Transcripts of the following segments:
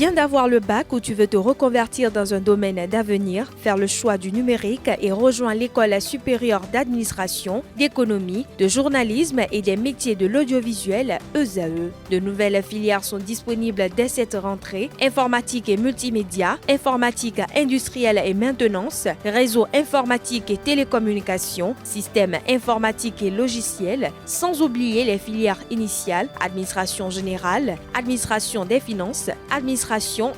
viens d'avoir le bac ou tu veux te reconvertir dans un domaine d'avenir, faire le choix du numérique et rejoindre l'école supérieure d'administration, d'économie, de journalisme et des métiers de l'audiovisuel ESAE. De nouvelles filières sont disponibles dès cette rentrée: informatique et multimédia, informatique industrielle et maintenance, réseau informatique et télécommunications, système informatique et logiciel, sans oublier les filières initiales: administration générale, administration des finances, administration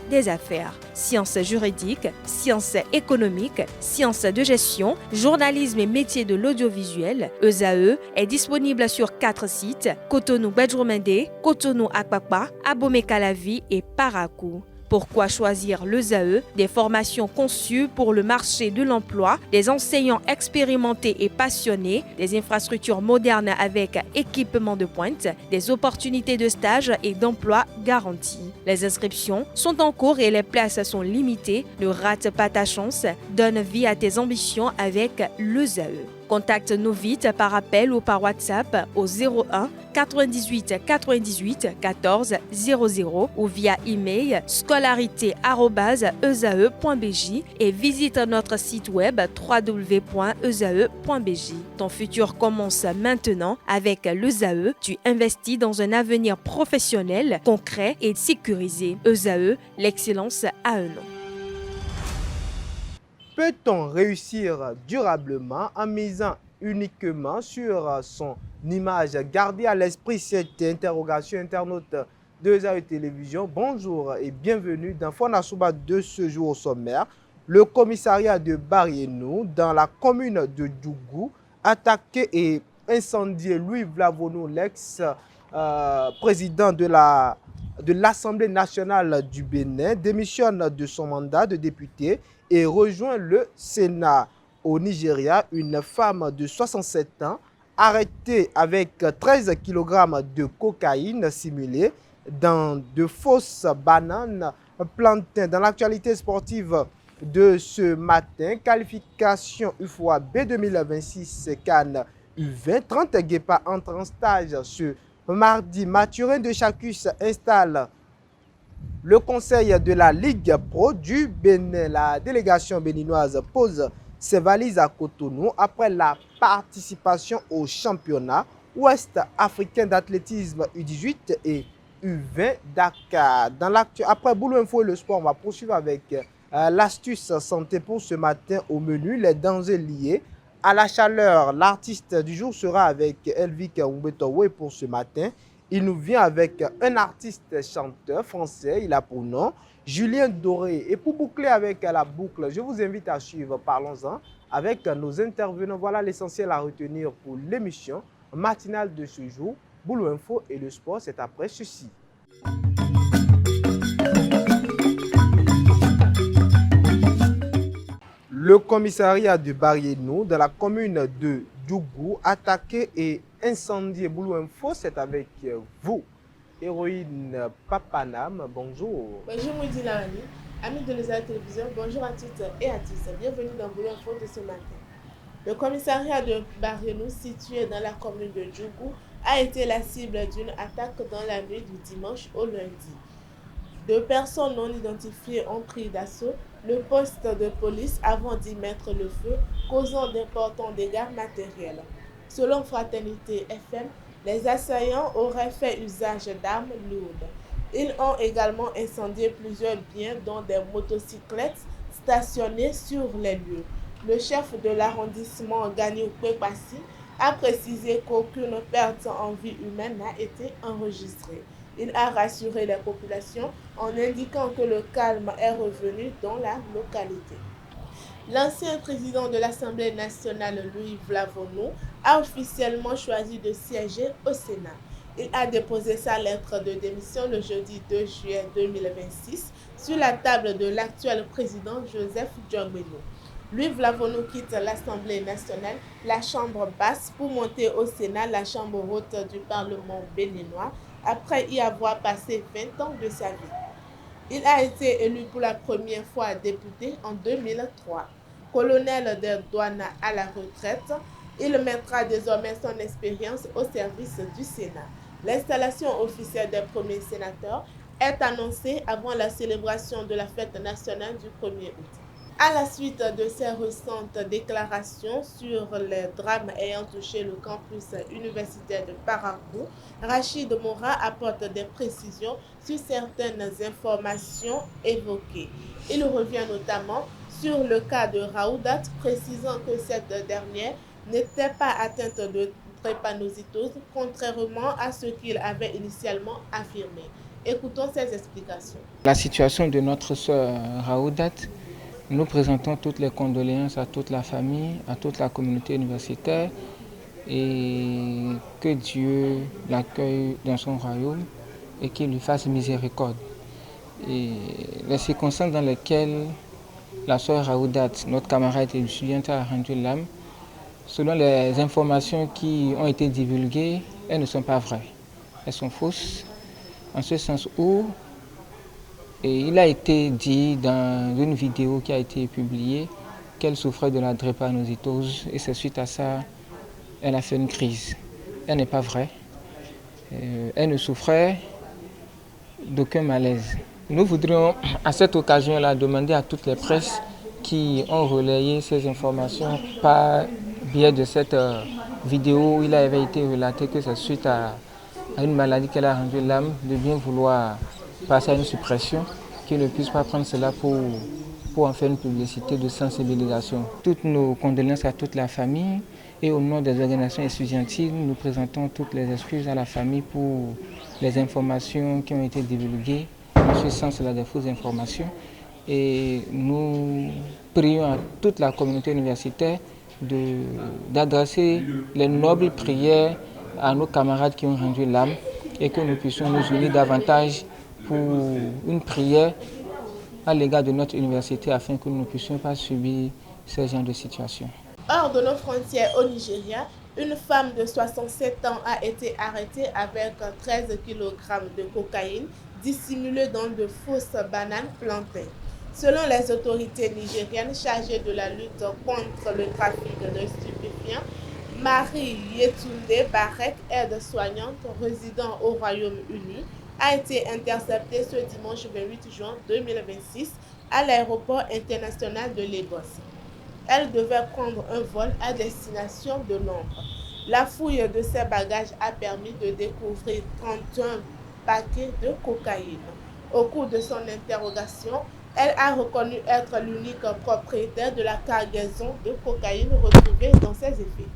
des affaires, sciences juridiques, sciences économiques, sciences de gestion, journalisme et métiers de l'audiovisuel. ESAE est disponible sur 4 sites: Cotonou-Badjoumendé, Cotonou-Akpakpa, Abomey-Calavi et Parakou. Pourquoi choisir l'ESAE? Des formations conçues pour le marché de l'emploi, des enseignants expérimentés et passionnés, des infrastructures modernes avec équipement de pointe, des opportunités de stage et d'emploi garanties. Les inscriptions sont en cours et les places sont limitées. Ne rate pas ta chance. Donne vie à tes ambitions avec l'ESAE. Contacte-nous vite par appel ou par WhatsApp au 01 98 98 14 00 ou via email scolarité@esae.bj et visite notre site web www.esae.bj. Ton futur commence maintenant avec l'ESAE. Tu investis dans un avenir professionnel, concret et sécurisé. ESAE, l'excellence à un nom. Peut-on réussir durablement en misant uniquement sur son image? Gardez à l'esprit cette interrogation, internaute de ESAE Télévision. Bonjour et bienvenue dans Fonasouba de ce jour au sommaire. Le commissariat de Barienou, dans la commune de Djougou, attaqué et incendié. Louis Vlavonou, l'ex-président de l'Assemblée nationale du Bénin, démissionne de son mandat de député et rejoint le Sénat. Au Nigeria, une femme de 67 ans arrêtée avec 13 kg de cocaïne simulée dans de fausses bananes plantains. Dans l'actualité sportive de ce matin, qualification UFOA B 2026 Cannes U20, 30 guépards entrent en stage ce mardi. Mathurin de Chacus installe le conseil de la Ligue Pro du Bénin. La délégation béninoise pose ses valises à Cotonou après la participation au championnat ouest-africain d'athlétisme U18 et U20 Dakar. Après Boulot Info et le sport, on va poursuivre avec l'astuce santé pour ce matin. Au menu, les dangers liés à la chaleur. L'artiste du jour sera avec Elvic Umbetowe pour ce matin. Il nous vient avec un artiste chanteur français, il a pour nom Julien Doré. Et pour boucler avec la boucle, je vous invite à suivre Parlons-en avec nos intervenants. Voilà l'essentiel à retenir pour l'émission matinale de ce jour. Boulot Info et le sport, c'est après ceci. Le commissariat de Barienou, dans la commune de Djougou, attaqué et incendié. Boulot Info, c'est avec vous, Héroïne Papanam. Bonjour. Bonjour Moudi Lawani, amis de l'ESAE Télévision, bonjour à toutes et à tous. Bienvenue dans Boulot Info de ce matin. Le commissariat de Barienou, situé dans la commune de Djougou, a été la cible d'une attaque dans la nuit du dimanche au lundi. 2 personnes non identifiées ont pris d'assaut le poste de police avant d'y mettre le feu, causant d'importants dégâts matériels. Selon Fraternité FM, les assaillants auraient fait usage d'armes lourdes. Ils ont également incendié plusieurs biens, dont des motocyclettes stationnées sur les lieux. Le chef de l'arrondissement, Ganiou Kwekpassi, a précisé qu'aucune perte en vie humaine n'a été enregistrée. Il a rassuré les populations en indiquant que le calme est revenu dans la localité. L'ancien président de l'Assemblée nationale, Louis Vlavonou, a officiellement choisi de siéger au Sénat. Il a déposé sa lettre de démission le jeudi 2 juillet 2026 sur la table de l'actuel président Joseph Djongbenou. Louis Vlavonou quitte l'Assemblée nationale, la Chambre basse, pour monter au Sénat, la Chambre haute du Parlement béninois, après y avoir passé 20 ans de sa vie. Il a été élu pour la première fois député en 2003. Colonel de douane à la retraite, il mettra désormais son expérience au service du Sénat. L'installation officielle des premiers sénateurs est annoncée avant la célébration de la fête nationale du 1er août. À la suite de ces récentes déclarations sur les drames ayant touché le campus universitaire de Parakou, Rachid Mora apporte des précisions sur certaines informations évoquées. Il revient notamment sur le cas de Raoudat, précisant que cette dernière n'était pas atteinte de drépanocytose, contrairement à ce qu'il avait initialement affirmé. Écoutons ses explications. La situation de notre sœur Raoudat, nous présentons toutes les condoléances à toute la famille, à toute la communauté universitaire et que Dieu l'accueille dans son royaume et qu'il lui fasse miséricorde. Et les circonstances dans lesquelles la sœur Raoudat, notre camarade étudiante, a rendu l'âme, selon les informations qui ont été divulguées, elles ne sont pas vraies. Elles sont fausses, en ce sens où il a été dit dans une vidéo qui a été publiée qu'elle souffrait de la drépanocytose et c'est suite à ça elle a fait une crise. Elle n'est pas vraie. Elle ne souffrait d'aucun malaise. Nous voudrions à cette occasion-là demander à toutes les presses qui ont relayé ces informations par biais de cette vidéo où il avait été relaté que c'est suite à une maladie qu'elle a rendu l'âme, de bien vouloir passer à une suppression, qu'ils ne puissent pas prendre cela pour en faire une publicité de sensibilisation. Toutes nos condoléances à toute la famille et au nom des organisations étudiantiles, nous présentons toutes les excuses à la famille pour les informations qui ont été divulguées. En ce sens, là, des fausses informations. Et nous prions à toute la communauté universitaire d'adresser les nobles prières à nos camarades qui ont rendu l'âme et que nous puissions nous unir davantage pour une prière à l'égard de notre université afin que nous ne puissions pas subir ce genre de situation. Hors de nos frontières au Nigeria, une femme de 67 ans a été arrêtée avec 13 kg de cocaïne dissimulée dans de fausses bananes plantains. Selon les autorités nigériennes chargées de la lutte contre le trafic de stupéfiants, Marie Yetunde Barek, aide-soignante résidant au Royaume-Uni, a été interceptée ce dimanche 28 juin 2026 à l'aéroport international de Lagos. Elle devait prendre un vol à destination de Londres. La fouille de ses bagages a permis de découvrir 31 paquets de cocaïne. Au cours de son interrogation, elle a reconnu être l'unique propriétaire de la cargaison de cocaïne retrouvée dans ses effets.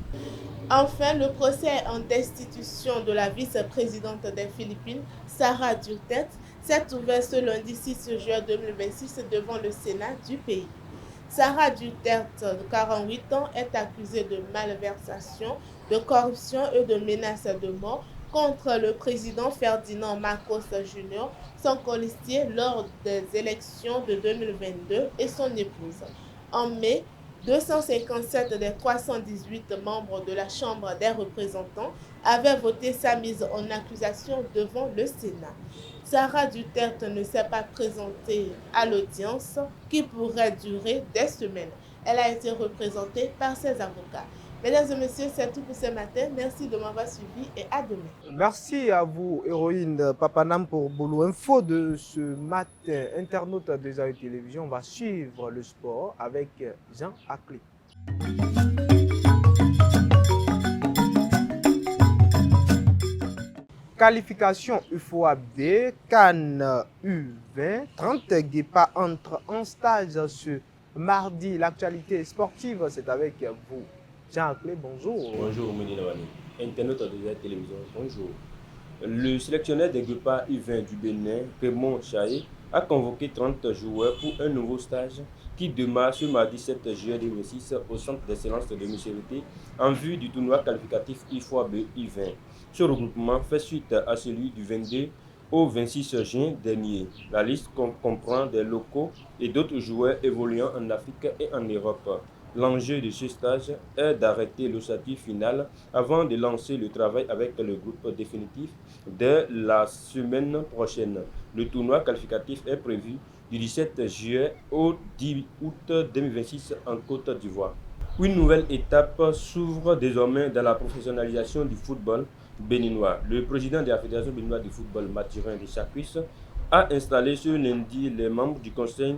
Enfin, le procès en destitution de la vice-présidente des Philippines, Sara Duterte, s'est ouvert ce lundi 6 juin 2026 devant le Sénat du pays. Sara Duterte, de 48 ans, est accusée de malversation, de corruption et de menaces de mort contre le président Ferdinand Marcos Jr., son colistier lors des élections de 2022 et son épouse. En mai, 257 des 318 membres de la Chambre des représentants avaient voté sa mise en accusation devant le Sénat. Sara Duterte ne s'est pas présentée à l'audience qui pourrait durer des semaines. Elle a été représentée par ses avocats. Mesdames et messieurs, c'est tout pour ce matin. Merci de m'avoir suivi et à demain. Merci à vous, héroïne Papanam, pour Boulot Info de ce matin. Internaute des AE Télévision, on va suivre le sport avec Jean Aclé. Qualification UFOAB, Cannes U20, 30 Guépa entre en stage ce mardi. L'actualité sportive, c'est avec vous. Jean Aclé, bonjour. Bonjour, Mounina Wani. Internaute de la télévision, bonjour. Le sélectionneur des Guépa U20 du Bénin, Raymond Chaé, a convoqué 30 joueurs pour un nouveau stage qui démarre ce mardi 7 juillet 2026 au Centre d'excellence de Michel-Té en vue du tournoi qualificatif IFOAB U20. Ce regroupement fait suite à celui du 22 au 26 juin dernier. La liste comprend des locaux et d'autres joueurs évoluant en Afrique et en Europe. L'enjeu de ce stage est d'arrêter l'ossature finale avant de lancer le travail avec le groupe définitif dès la semaine prochaine. Le tournoi qualificatif est prévu du 17 juillet au 10 août 2026 en Côte d'Ivoire. Une nouvelle étape s'ouvre désormais dans la professionnalisation du football béninois. Le président de la Fédération béninoise du football, Mathurin de Chacus, a installé ce lundi les membres du conseil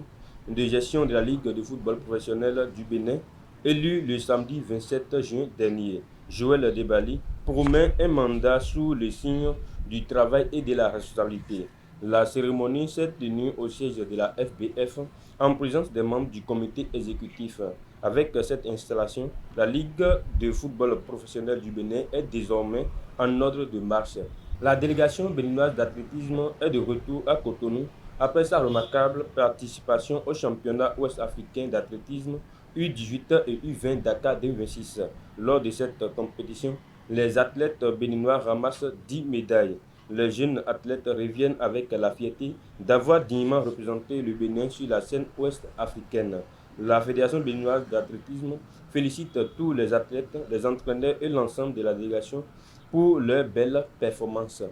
de gestion de la Ligue de football professionnel du Bénin, élu le samedi 27 juin dernier. Joël Debali promet un mandat sous le signe du travail et de la responsabilité. La cérémonie s'est tenue au siège de la FBF en présence des membres du comité exécutif. Avec cette installation, la Ligue de football professionnel du Bénin est désormais en ordre de marche. La délégation béninoise d'athlétisme est de retour à Cotonou après sa remarquable participation au championnat ouest-africain d'athlétisme U18 et U20 Dakar 2026. Lors de cette compétition, les athlètes béninois ramassent 10 médailles. Les jeunes athlètes reviennent avec la fierté d'avoir dignement représenté le Bénin sur la scène ouest-africaine. La Fédération béninoise d'athlétisme félicite tous les athlètes, les entraîneurs et l'ensemble de la délégation pour leur belle performance.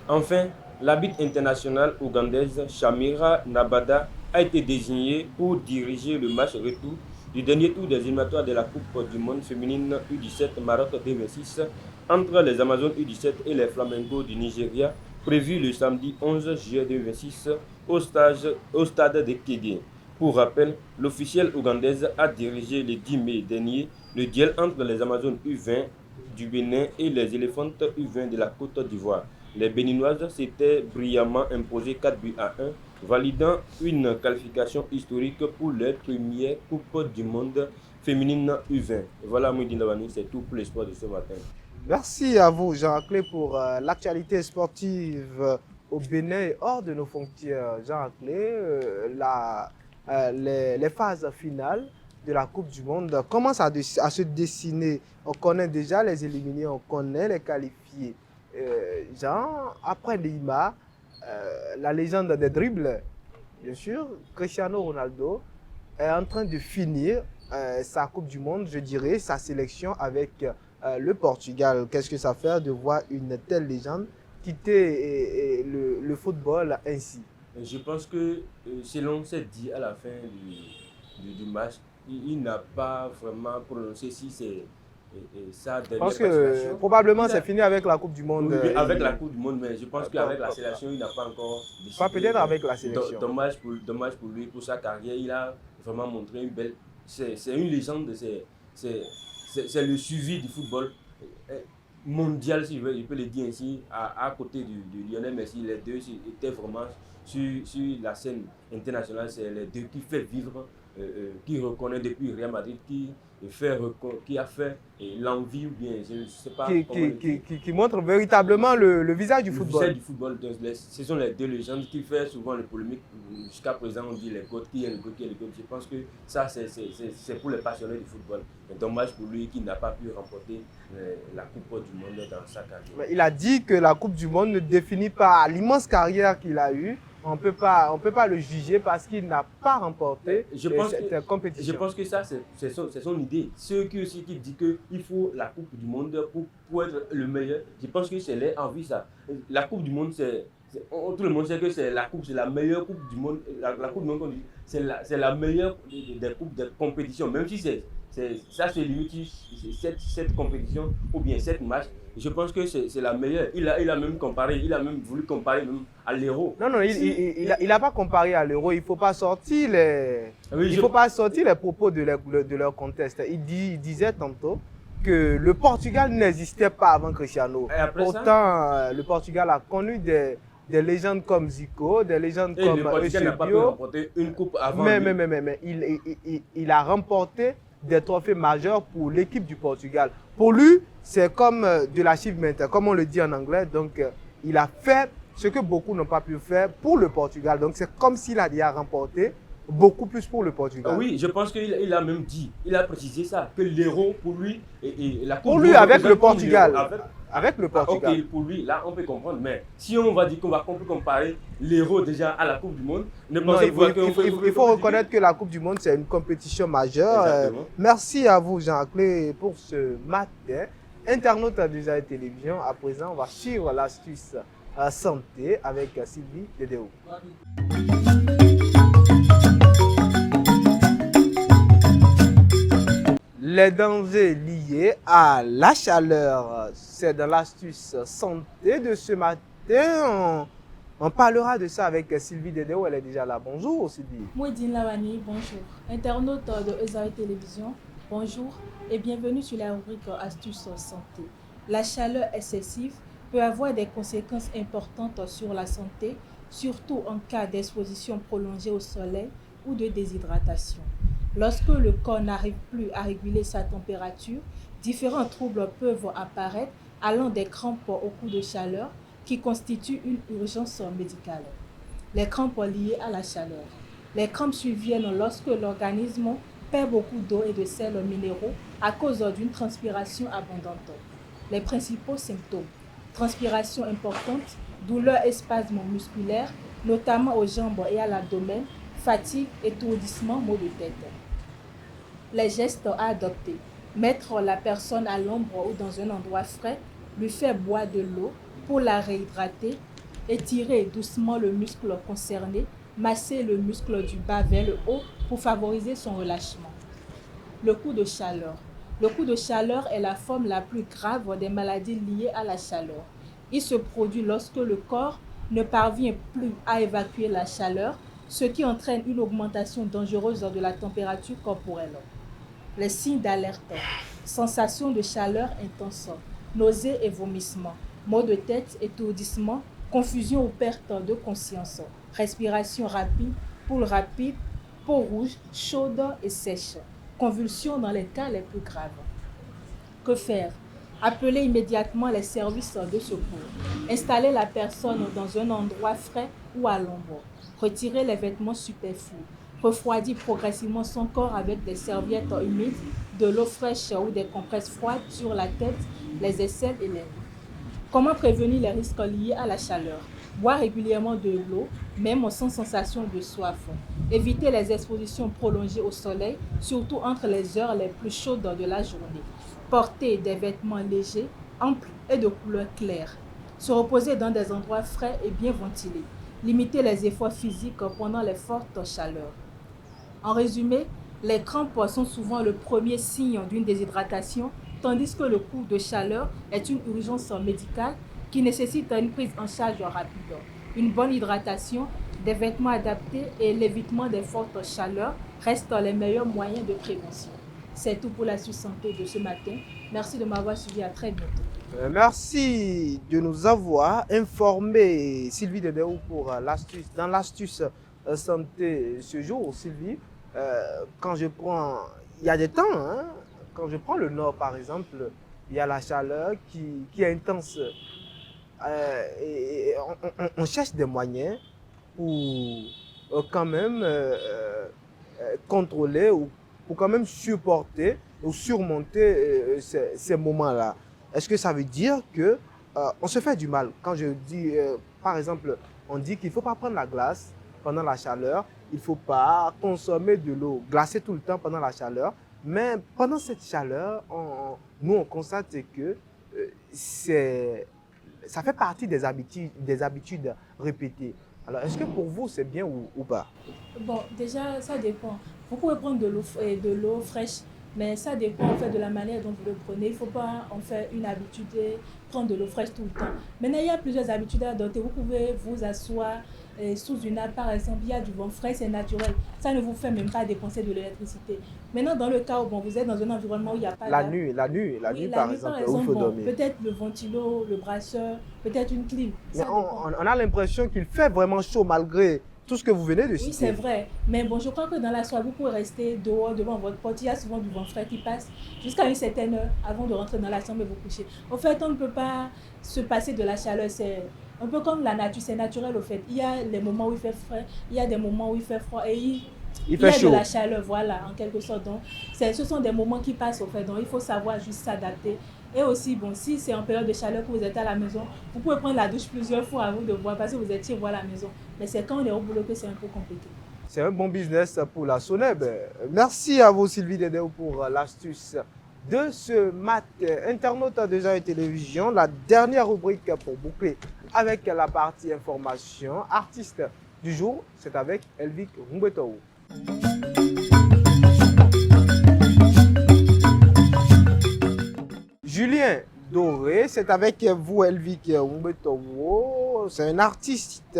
Enfin, l'arbitre internationale ougandaise Shamira Nabada a été désignée pour diriger le match retour du dernier tour des éliminatoires de la Coupe du monde féminine U17 Maroc 2026 entre les Amazones U17 et les Flamingos du Nigeria, prévu le samedi 11 juillet 2026 au stade de Kédé. Pour rappel, l'officielle ougandaise a dirigé le 10 mai dernier le duel entre les Amazones U20 du Bénin et les éléphantes U20 de la Côte d'Ivoire. Les Béninoises s'étaient brillamment imposées 4 buts à 1, validant une qualification historique pour leur première Coupe du monde féminine U20. Voilà, Mouidine Lavani, c'est tout pour l'espoir de ce matin. Merci à vous, Jean-Claude, pour l'actualité sportive au Bénin et hors de nos frontières. Jean-Claude, les phases finales de la Coupe du Monde commencent à se dessiner. On connaît déjà les éliminés, on connaît les qualifiés. Jean, après Neymar, la légende des dribbles, bien sûr, Cristiano Ronaldo est en train de finir sa Coupe du Monde, je dirais, sa sélection avec le Portugal. Qu'est-ce que ça fait de voir une telle légende quitter le football ainsi? Je pense que, selon ce dit à la fin du match, il n'a pas vraiment prononcé si c'est sa dernière participation. Je pense que probablement c'est fini avec la Coupe du Monde. Oui, avec la Coupe du Monde, mais je pense qu'avec la sélection, il n'a pas encore décidé. Pas peut-être avec la sélection. Dommage pour lui, pour sa carrière. Il a vraiment montré une belle... C'est une légende, c'est le suivi du football mondial, si je peux le dire ainsi, à côté de Lionel Messi. Les deux étaient vraiment sur la scène internationale. C'est les deux qui fait vivre, qui reconnaît depuis Real Madrid, qui a fait l'envie, ou bien je ne sais pas qui montre véritablement le visage du football. Le visage du football. Ce sont les deux légendes qui font souvent les polémiques. Jusqu'à présent, on dit les GOAT, qui est le GOAT, qui est le GOAT. Je pense que ça, c'est pour les passionnés du football. Mais dommage pour lui qui n'a pas pu remporter la Coupe du Monde dans sa carrière. Mais il a dit que la Coupe du Monde ne définit pas l'immense carrière qu'il a eue. On peut pas le juger parce qu'il n'a pas remporté cette compétition. Je pense que ça, c'est son idée. Ceux qui disent qu'il faut la Coupe du Monde pour être le meilleur, je pense que c'est leur envie, ça. La Coupe du Monde, tout le monde sait que c'est la meilleure Coupe du Monde. La Coupe du Monde, c'est la meilleure des coupes de compétition. Même si c'est limite cette compétition ou bien cette match. Je pense que c'est la meilleure. Il a même comparé, il a même voulu comparer même à l'Euro. Non, il n'a pas comparé à l'Euro. Il ne faut pas sortir les propos de leur contexte. Il disait tantôt que le Portugal n'existait pas avant Cristiano. Pourtant, le Portugal a connu des légendes comme Zico, des légendes comme le Portugal n'a pas pu remporter une coupe avant. Mais il a remporté des trophées majeurs pour l'équipe du Portugal. Pour lui, c'est comme de l'achievement, comme on le dit en anglais. Donc, il a fait ce que beaucoup n'ont pas pu faire pour le Portugal. Donc, c'est comme s'il a déjà remporté beaucoup plus pour le Portugal. Oui, je pense qu'il a même dit, il a précisé ça, que l'Euro pour lui et la Coupe pour lui, avec le Portugal. Avec le Portugal. Ok, pour lui, là, on peut comprendre. Mais si on va dire qu'on va comparer l'Euro déjà à la Coupe du Monde, il faut reconnaître que la Coupe du Monde, c'est une compétition majeure. Merci à vous, Jean-Claude, pour ce matin. Internaute de Zahir Télévision, à présent, on va suivre l'astuce santé avec Sylvie Dédéo. Les dangers liés à la chaleur, c'est dans l'astuce santé de ce matin. On parlera de ça avec Sylvie Dedeo, elle est déjà là. Bonjour Sylvie. Mouidine Lawani, bonjour. Internaute de Esaïe Télévision, bonjour et bienvenue sur la rubrique Astuces santé. La chaleur excessive peut avoir des conséquences importantes sur la santé, surtout en cas d'exposition prolongée au soleil ou de déshydratation. Lorsque le corps n'arrive plus à réguler sa température, différents troubles peuvent apparaître allant des crampes au coup de chaleur qui constituent une urgence médicale. Les crampes liées à la chaleur. Les crampes surviennent lorsque l'organisme perd beaucoup d'eau et de sels minéraux à cause d'une transpiration abondante. Les principaux symptômes: transpiration importante, douleurs et spasmes musculaires, notamment aux jambes et à l'abdomen, fatigue, étourdissement, maux de tête. Les gestes à adopter: mettre la personne à l'ombre ou dans un endroit frais, lui faire boire de l'eau pour la réhydrater, étirer doucement le muscle concerné, masser le muscle du bas vers le haut pour favoriser son relâchement. Le coup de chaleur. Le coup de chaleur est la forme la plus grave des maladies liées à la chaleur. Il se produit lorsque le corps ne parvient plus à évacuer la chaleur, ce qui entraîne une augmentation dangereuse de la température corporelle. Les signes d'alerte: sensation de chaleur intense, nausées et vomissements, maux de tête, étourdissement, confusion ou perte de conscience, respiration rapide, peau rouge, chaude et sèche, convulsions dans les cas les plus graves. Que faire? Appeler immédiatement les services de secours. Installer la personne dans un endroit frais ou à l'ombre. Retirer les vêtements superflus. Refroidir progressivement son corps avec des serviettes humides, de l'eau fraîche ou des compresses froides sur la tête, les aisselles et les mains. Comment prévenir les risques liés à la chaleur? Boire régulièrement de l'eau, même sans sensation de soif. Éviter les expositions prolongées au soleil, surtout entre les heures les plus chaudes de la journée. Porter des vêtements légers, amples et de couleur claire. Se reposer dans des endroits frais et bien ventilés. Limiter les efforts physiques pendant les fortes chaleurs. En résumé, les crampes sont souvent le premier signe d'une déshydratation, tandis que le coup de chaleur est une urgence médicale qui nécessite une prise en charge rapide. Une bonne hydratation, des vêtements adaptés et l'évitement des fortes chaleurs restent les meilleurs moyens de prévention. C'est tout pour l'astuce santé de ce matin. Merci de m'avoir suivi. À très bientôt. Merci de nous avoir informé, Sylvie Dedeo, pour l'astuce. Dans l'astuce santé ce jour, Sylvie, quand je prends, il y a des temps, hein, quand je prends le nord par exemple, il y a la chaleur qui est intense. Et on cherche des moyens pour quand même contrôler ou pour quand même supporter ou surmonter ces moments-là. Est-ce que ça veut dire que on se fait du mal? Quand je dis, par exemple, on dit qu'il ne faut pas prendre la glace pendant la chaleur, il ne faut pas consommer de l'eau glacée tout le temps pendant la chaleur, mais pendant cette chaleur, nous on constate que ça fait partie des habitudes répétées. Alors, est-ce que pour vous, c'est bien ou pas? Bon, déjà, ça dépend. Vous pouvez prendre de l'eau fraîche, mais ça dépend en fait de la manière dont vous le prenez. Il ne faut pas en faire une habitude de prendre de l'eau fraîche tout le temps. Maintenant, il y a plusieurs habitudes à adopter. Vous pouvez vous asseoir sous une nappe, par exemple, il y a du vent frais, c'est naturel. Ça ne vous fait même pas dépenser de l'électricité. Maintenant, dans le cas où vous êtes dans un environnement où il n'y a pas la nuit, par exemple, où il faut dormir. Peut-être le ventilo, le brasseur, peut-être une clim. Mais on a l'impression qu'il fait vraiment chaud malgré tout ce que vous venez de citer. Oui, c'est vrai. Mais bon, je crois que dans la soirée, vous pouvez rester dehors devant votre porte. Il y a souvent du vent frais qui passe jusqu'à une certaine heure avant de rentrer dans la chambre et vous coucher. En fait, on ne peut pas se passer de la chaleur. C'est un peu comme la nature, c'est naturel au fait. Il y a les moments où il fait frais, il y a des moments où il fait froid et il y a chaud. De la chaleur, voilà, en quelque sorte. Donc, ce sont des moments qui passent au fait. Donc, il faut savoir juste s'adapter. Et aussi, bon, si c'est en période de chaleur que vous êtes à la maison, vous pouvez prendre la douche plusieurs fois avant de boire parce que vous êtes chez vous à la maison. Mais c'est quand on est au boulot que c'est un peu compliqué. C'est un bon business pour la SONEB. Merci à vous, Sylvie Dedeo, pour l'astuce de ce matin. Internaute de Esaïe Télévision, la dernière rubrique pour boucler avec la partie information. Artiste du jour, c'est avec Elvic Humbetou. Julien Doré, c'est avec vous, Elvic Humbetou. Diallo, c'est un artiste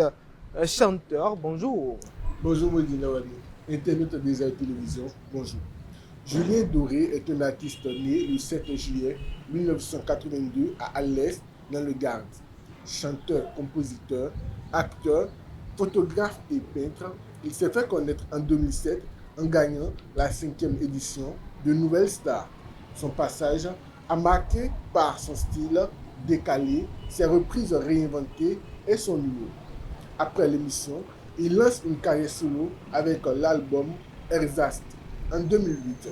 chanteur. Bonjour. Bonjour Modina Wali, internaute des Airs Télévision, bonjour. Julien Doré est un artiste né le 7 juillet 1982 à Alès, dans le Gard. Chanteur, compositeur, acteur, photographe et peintre, il s'est fait connaître en 2007 en gagnant la 5e édition de Nouvelle Star. Son passage a marqué par son style décalé, ses reprises réinventées et son humour. Après l'émission, il lance une carrière solo avec l'album Erzast en 2008.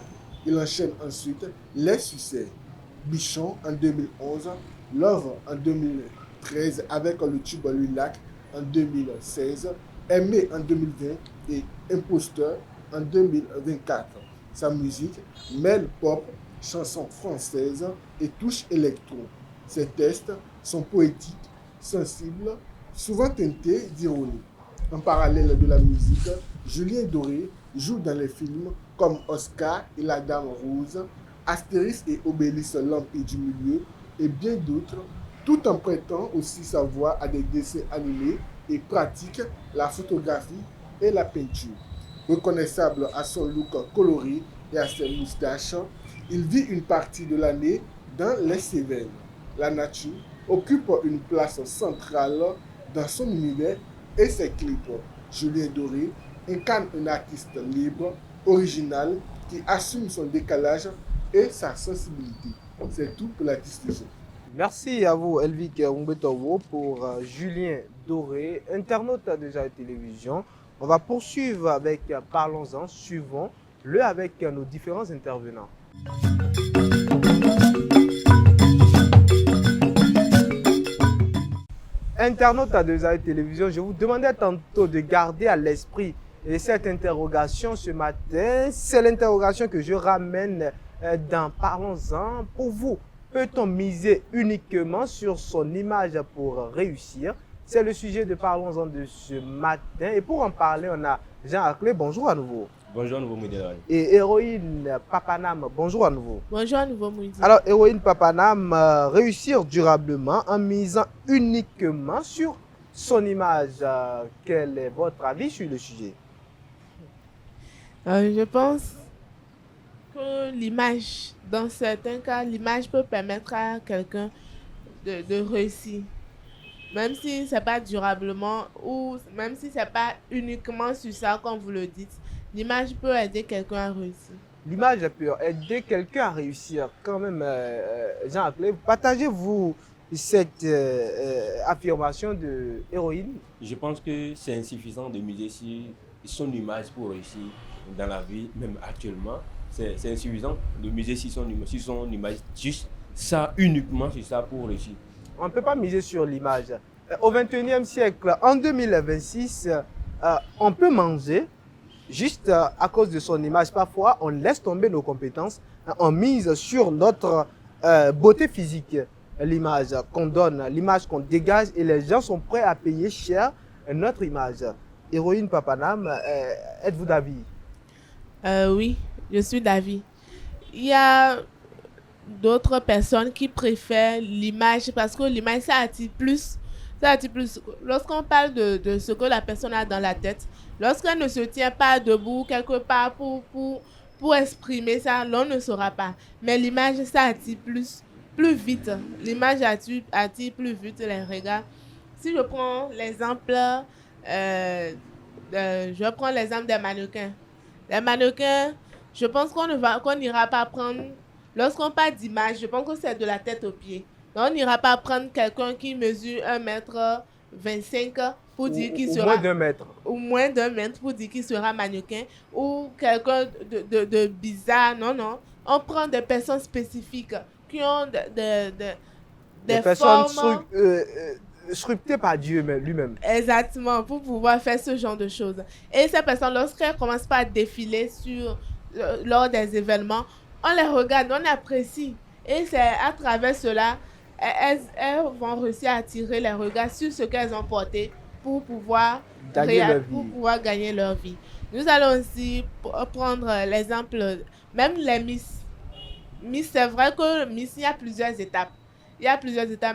Il enchaîne ensuite les succès Bichon en 2011, Love en 2013 avec le tube Le Lac en 2016, Aimé en 2020 et Imposteur en 2024. Sa musique mêle pop, chansons françaises et touches électro. Ses textes sont poétiques, sensibles, souvent teintés d'ironie. En parallèle de la musique, Julien Doré joue dans les films comme Oscar et La Dame Rose, Astérix et Obélix l'Empire du Milieu et bien d'autres, tout en prêtant aussi sa voix à des dessins animés et pratique la photographie et la peinture. Reconnaissable à son look coloré et à ses moustaches, il vit une partie de l'année dans les Cévennes. La nature occupe une place centrale dans son univers et ses clips. Julien Doré incarne un artiste libre, original, qui assume son décalage et sa sensibilité. C'est tout pour l'artiste du jour. Merci à vous, Elvik Umbetowo, pour Julien Doré, internaute de Jai Télévision. On va poursuivre avec Parlons-en, suivons-le avec nos différents intervenants. Internaute de Jai Télévision, je vous demandais tantôt de garder à l'esprit cette interrogation ce matin. C'est l'interrogation que je ramène dans Parlons-en. Pour vous, peut-on miser uniquement sur son image pour réussir? C'est le sujet de Parlons-en de ce matin. Et pour en parler, on a Jean Aclé. Bonjour à nouveau. Bonjour à nouveau, Moudela. Et Héroïne Papanam. Bonjour à nouveau. Bonjour à nouveau, Moudi. Alors, Héroïne Papanam, réussir durablement en misant uniquement sur son image. Quel est votre avis sur le sujet? Je pense que l'image, dans certains cas, l'image peut permettre à quelqu'un de réussir. Même si ce n'est pas durablement ou même si ce n'est pas uniquement sur ça, comme vous le dites, l'image peut aider quelqu'un à réussir. L'image peut aider quelqu'un à réussir. Quand même, Jean Aclé, partagez-vous cette affirmation de Héroïne? Je pense que c'est insuffisant de miser sur son image pour réussir dans la vie, même actuellement. C'est insuffisant de miser sur son image, juste ça, uniquement sur ça pour réussir. On ne peut pas miser sur l'image. Au XXIe siècle, en 2026, on peut manger juste à cause de son image. Parfois, on laisse tomber nos compétences, on mise sur notre beauté physique, l'image qu'on donne, l'image qu'on dégage, et les gens sont prêts à payer cher notre image. Héroïne Papanam, êtes-vous d'avis? Oui, je suis d'avis. Il y a d'autres personnes qui préfèrent l'image parce que l'image, ça attire plus. Lorsqu'on parle de ce que la personne a dans la tête, lorsqu'elle ne se tient pas debout quelque part pour exprimer ça, l'on ne saura pas. Mais l'image, ça attire plus vite. L'image attire plus vite les regards. Si je prends l'exemple, des mannequins. Les mannequins, je pense qu'on n'ira pas prendre. Lorsqu'on parle d'image, je pense que c'est de la tête aux pieds. Donc, on n'ira pas prendre quelqu'un qui mesure 1,25 m pour dire qu'il sera... Moins d'1 mètre. Ou moins d'1 mètre pour dire qu'il sera mannequin. Ou quelqu'un de bizarre. Non. On prend des personnes spécifiques qui ont des personnes formes... sculptées par Dieu lui-même. Exactement, pour pouvoir faire ce genre de choses. Et ces personnes, lorsqu'elles commencent pas à défiler lors des événements, on les regarde, on apprécie. Et c'est à travers cela, elles vont réussir à attirer les regards sur ce qu'elles ont porté pour pouvoir gagner leur vie. Nous allons aussi prendre l'exemple, même les Miss. Miss, c'est vrai que Miss, il y a plusieurs étapes.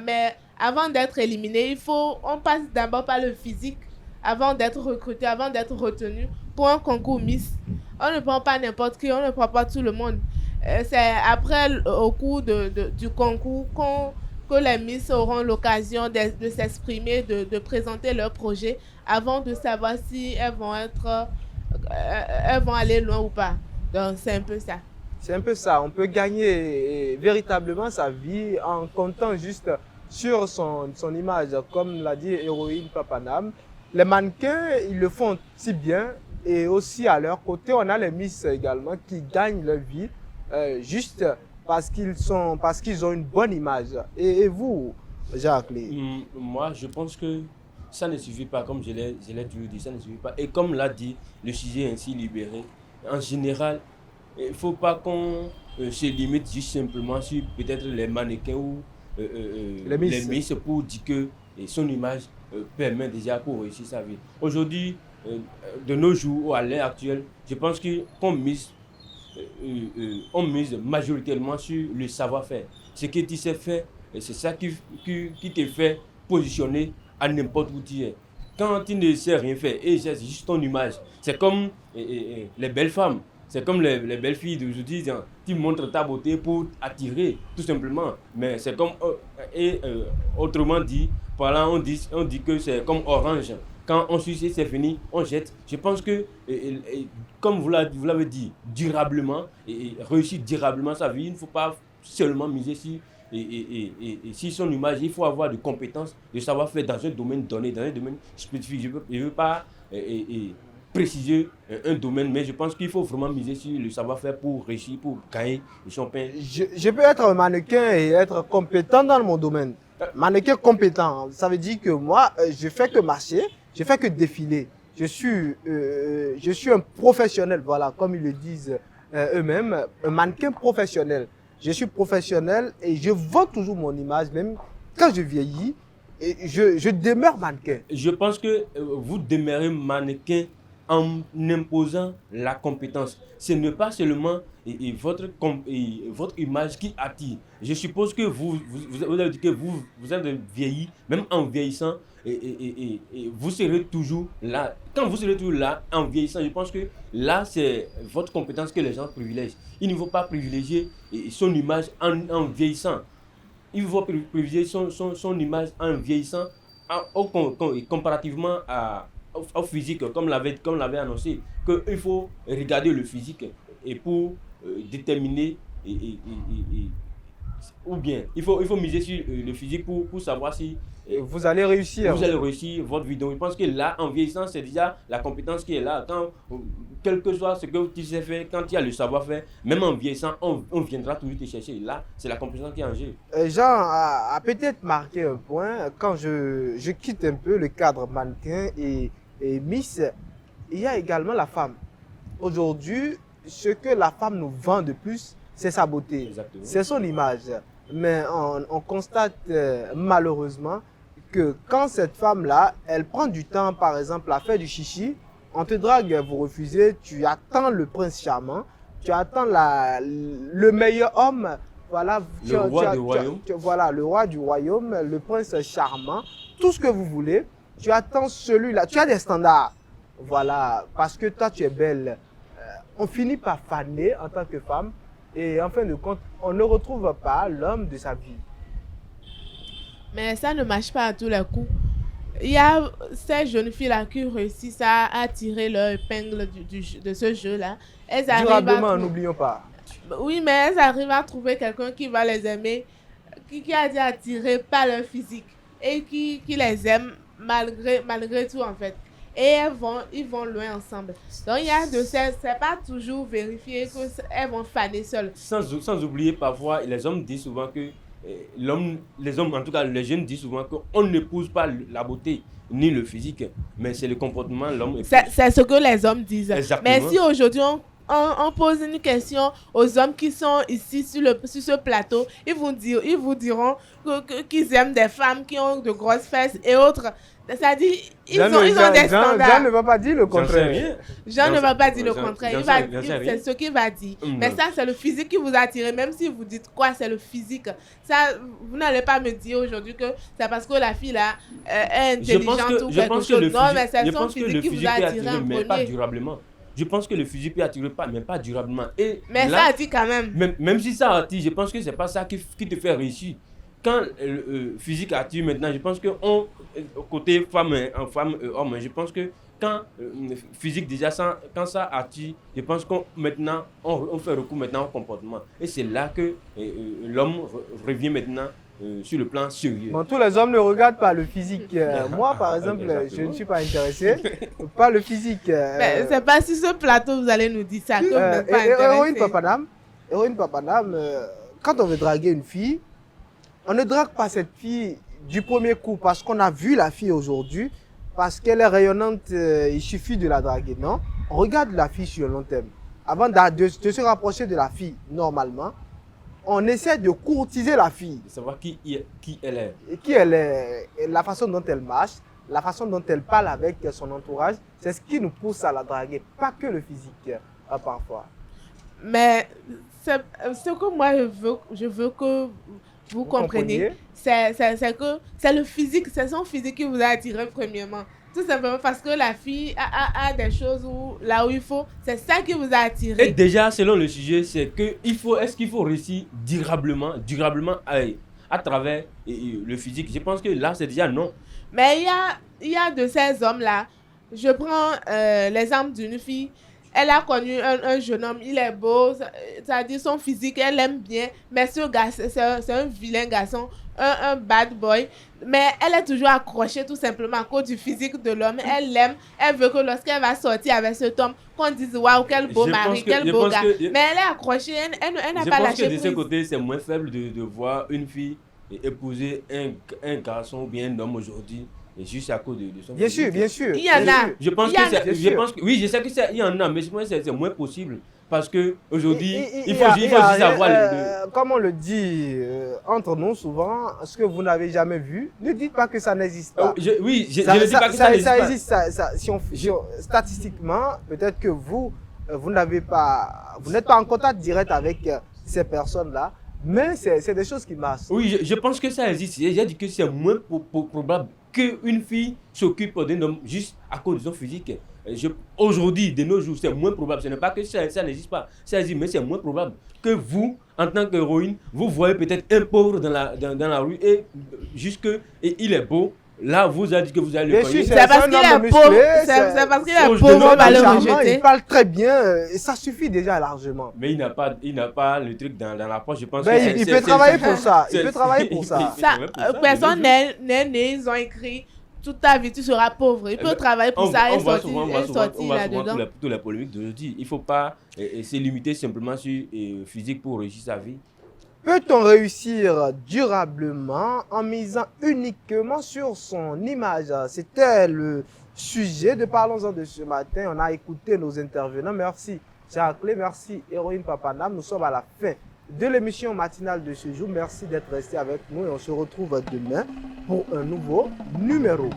Mais avant d'être éliminé, on passe d'abord par le physique avant d'être recruté, avant d'être retenu pour un concours Miss. On ne prend pas n'importe qui, on ne prend pas tout le monde. C'est après, au cours du concours, que les Miss auront l'occasion de s'exprimer, de présenter leur projet avant de savoir si elles vont aller loin ou pas. Donc, c'est un peu ça. C'est un peu ça. On peut gagner véritablement sa vie en comptant juste sur son image. Comme l'a dit Héroïne Papanam, les mannequins, ils le font si bien. Et aussi à leur côté, on a les Miss également qui gagnent leur vie juste parce qu'ils ont une bonne image. Et vous, Jacques? Moi, je pense que ça ne suffit pas, comme je l'ai toujours dit, ça ne suffit pas. Et comme l'a dit, le sujet est ainsi libéré. En général, il ne faut pas qu'on se limite juste simplement sur peut-être les mannequins ou les Miss pour dire que son image permet déjà pour réussir sa vie. Aujourd'hui, de nos jours ou à l'heure actuelle, je pense qu'on mise majoritairement sur le savoir-faire. Ce que tu sais faire, c'est ça qui te fait positionner à n'importe où tu es. Quand tu ne sais rien faire et c'est juste ton image, c'est comme les belles femmes, c'est comme les belles filles d'aujourd'hui, tu montres ta beauté pour attirer, tout simplement. Mais c'est comme, autrement dit, voilà, on dit que c'est comme orange. Quand on suce, c'est fini, on jette. Je pense que, comme vous l'avez dit, durablement, et réussir durablement sa vie, il ne faut pas seulement miser sur son image. Il faut avoir de compétences, de savoir-faire dans un domaine donné, dans un domaine spécifique. Je ne veux pas préciser un domaine, mais je pense qu'il faut vraiment miser sur le savoir-faire pour réussir, pour gagner son pain. Je peux être mannequin et être compétent dans mon domaine. Mannequin compétent, ça veut dire que moi, je fais que marcher. Je fais que défiler. Je suis un professionnel, voilà, comme ils le disent eux-mêmes, un mannequin professionnel. Je suis professionnel et je vends toujours mon image, même quand je vieillis, et je demeure mannequin. Je pense que vous demeurez mannequin en imposant la compétence. Ce n'est pas seulement votre image qui attire. Je suppose que vous avez dit que vous êtes vieilli, même en vieillissant, et vous serez toujours là. Quand vous serez toujours là, en vieillissant, je pense que là, c'est votre compétence que les gens privilègent. Il ne faut pas privilégier son image en vieillissant. Il faut privilégier son image en vieillissant comparativement au physique, comme l'avait annoncé, qu'il faut regarder le physique et pour déterminer ou bien il faut miser sur le physique pour savoir si vous allez réussir. Vous allez réussir votre vie. Donc je pense que là, en vieillissant, c'est déjà la compétence qui est là. Quel que soit ce que tu sais faire, quand tu as le savoir-faire, même en vieillissant, on viendra toujours te chercher. Là, c'est la compétence qui est en jeu. Jean a peut-être marqué un point. Quand je quitte un peu le cadre mannequin et Miss, il y a également la femme. Aujourd'hui, ce que la femme nous vend de plus, c'est sa beauté. Exactement. C'est son image. Mais on constate malheureusement que quand cette femme-là, elle prend du temps, par exemple, à faire du chichi, on te drague, vous refusez, tu attends le prince charmant, tu attends le meilleur homme, voilà, le roi du royaume. Voilà, le roi du royaume, le prince charmant, tout ce que vous voulez, tu attends celui-là, tu as des standards, voilà, parce que toi tu es belle. On finit par faner en tant que femme et en fin de compte, on ne retrouve pas l'homme de sa vie. Mais ça ne marche pas à tous les coups. Il y a ces jeunes filles-là qui réussissent à tirer leur épingle de ce jeu-là. Durablement, n'oublions pas. Oui, mais elles arrivent à trouver quelqu'un qui va les aimer, qui a été attiré par leur physique et qui les aime malgré tout en fait. Et ils vont loin ensemble. Donc il y a c'est pas toujours vérifié qu'elles vont faner seules. Sans oublier parfois, les hommes disent souvent que les hommes, en tout cas les jeunes disent souvent qu'on n'épouse pas la beauté ni le physique, mais c'est le comportement de l'homme. C'est ce que les hommes disent. Exactement. Mais si aujourd'hui on pose une question aux hommes qui sont ici sur ce plateau, ils vous diront qu'ils aiment des femmes qui ont de grosses fesses et autres. C'est-à-dire, ils ont des standards. Jean ne va pas dire le contraire. Jean ne va pas dire le contraire. C'est ce qu'il va dire. Mais ça, c'est le physique qui vous a attiré. Même si vous dites quoi, c'est le physique. Ça, vous n'allez pas me dire aujourd'hui que c'est parce que la fille là est intelligente ou quelque chose. Non, mais c'est son physique qui vous a attiré en mais pas premier. durablement. Je pense que le physique peut attirer mais pas durablement. Et mais là, ça attire quand même. Même si ça attire, je pense que c'est pas ça qui te fait réussir. Quand le physique attire maintenant, je pense que côté femme et homme, je pense que quand physique déjà, quand ça attire, je pense qu'on maintenant on fait recours maintenant au comportement. Et c'est là que l'homme revient maintenant sur le plan sérieux. Bon, tous les hommes ne regardent pas le physique. Moi, par exemple, je ne suis pas intéressé par le physique. Mais c'est pas sur ce plateau vous allez nous dire ça. Héroïne Papanam, quand on veut draguer une fille, on ne drague pas cette fille du premier coup parce qu'on a vu la fille aujourd'hui, parce qu'elle est rayonnante, il suffit de la draguer, non? On regarde la fille sur le long terme. Avant de se rapprocher de la fille, normalement, on essaie de courtiser la fille. De savoir qui elle est. Et qui elle est, et la façon dont elle marche, la façon dont elle parle avec son entourage, c'est ce qui nous pousse à la draguer, pas que le physique, parfois. Mais ce que moi je veux que vous compreniez, c'est que c'est le physique, c'est son physique qui vous a attiré premièrement. Tout simplement parce que la fille a des choses là où il faut, c'est ça qui vous a attiré. Et déjà, selon le sujet, c'est que est-ce qu'il faut réussir durablement à travers le physique? Je pense que là, c'est déjà non. Mais il y a de ces hommes-là, je prends l'exemple d'une fille. Elle a connu un jeune homme, il est beau, c'est-à-dire son physique, elle l'aime bien, mais ce gars, c'est un vilain garçon, un bad boy. Mais elle est toujours accrochée tout simplement à cause du physique de l'homme. Elle l'aime, elle veut que lorsqu'elle va sortir avec cet homme, qu'on dise waouh, quel beau mari, quel beau gars. Mais elle est accrochée, elle n'a pas lâché prise. Je pense que de ce côté, c'est moins faible de voir une fille épouser un garçon ou bien un homme aujourd'hui. Et juste à cause de son bien sûr, bien sûr. Il y en a. Oui, je sais que il y en a, mais je pense que c'est moins possible. Parce qu'aujourd'hui, il faut juste savoir... Comme on le dit entre nous souvent, ce que vous n'avez jamais vu, ne dites pas que ça n'existe pas. Je ne dis pas que ça n'existe pas. Existe. Statistiquement, peut-être que vous n'êtes pas en contact direct avec ces personnes-là, mais c'est des choses qui marchent. Oui, je pense que ça existe. J'ai dit que c'est moins probable qu'une fille s'occupe d'un homme juste à cause de son physique. Aujourd'hui, de nos jours, c'est moins probable. Ce n'est pas que ça n'existe pas. Ça existe, mais c'est moins probable que vous, en tant qu'héroïne, vous voyez peut-être un pauvre dans la rue et il est beau. Là, vous avez dit que vous allez le connaître. C'est parce qu'il est pauvre. C'est parce qu'il est pauvre, on va le rejeter. Il parle très bien et ça suffit déjà largement. Mais il n'a pas le truc dans la poche. Je pense il peut travailler pour ça. Il peut travailler pour ça. Personne n'est né, ils ont écrit toute ta vie tu seras pauvre. Il peut travailler pour ça et sortir là-dedans. Toutes les polémiques d'aujourd'hui. Il ne faut pas se limiter simplement sur physique pour réussir sa vie. Peut-on réussir durablement en misant uniquement sur son image? C'était le sujet de Parlons-en de ce matin. On a écouté nos intervenants. Merci Jacques, merci Héroïne Papanam. Nous sommes à la fin de l'émission matinale de ce jour. Merci d'être resté avec nous et on se retrouve demain pour un nouveau numéro.